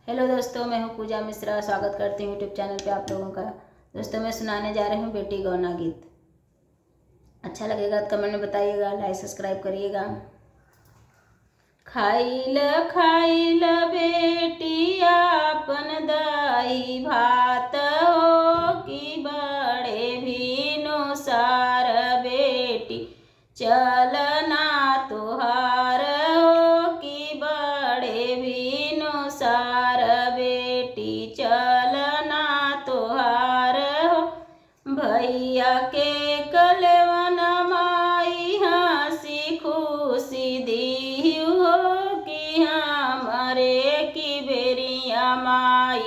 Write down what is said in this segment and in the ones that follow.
Hello दोस्तों, मैं हूँ पूजा मिश्रा। स्वागत करती हूँ यूट्यूब चैनल पे आप लोगों का। दोस्तों, मैं सुनाने जा रही हूँ बेटी गौना गीत। अच्छा लगेगा तो कमेंट में बताइएगा, लाइक सब्सक्राइब करिएगा। खाइल बेटी आपन दही भात हो कि बड़े भीनो सार बेटी चलना तोहार हो कि बड़े भीनो सार बेटी चलना तोहार हो। भैया के कलवन माई हंसी खुशी दीहु हो कि हमरे की बेरिया माई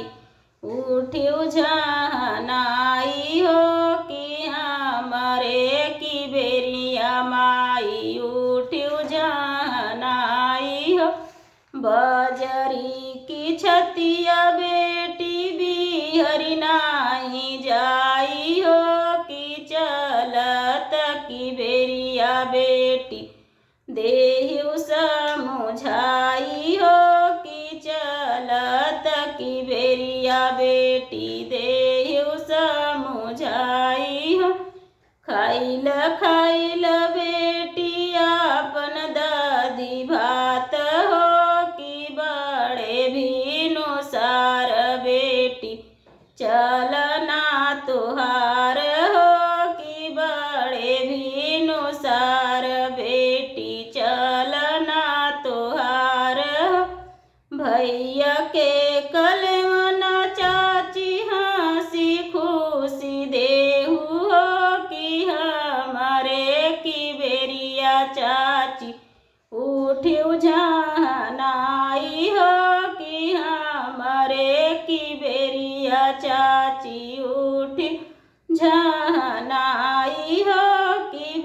उठियो जहनाई हो कि हमरे की बेरिया माई उठियो जहनाई हो। बजरी की छतिया बेटी बिहरी नाही जाई हो कि चलत की बेरिया बेटी देहु समुझाई हो कि चलत की बेरिया बेटी देहु समुझाई हो। खाइल बेटी आपन दही भात हो कि बड़े भीनो सार बेटी चलना तोहार हो कि बड़े भीनो सार बेटी चलना तोहार हो। भैया के कलवना चाची हंसी खुशी देहु हो कि हमरे की बेरिया चाची उठियो जहनाई हो कि हमरे की बेरिया चाची उठियो जहनाई हो कि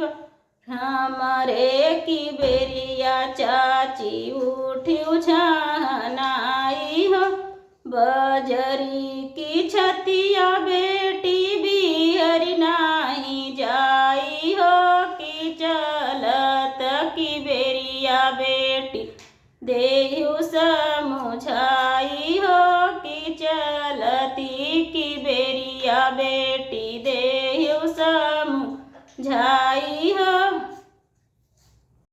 हमरे की बेरिया चाची उठियो जहनाई हो। बजरी की छतिया बे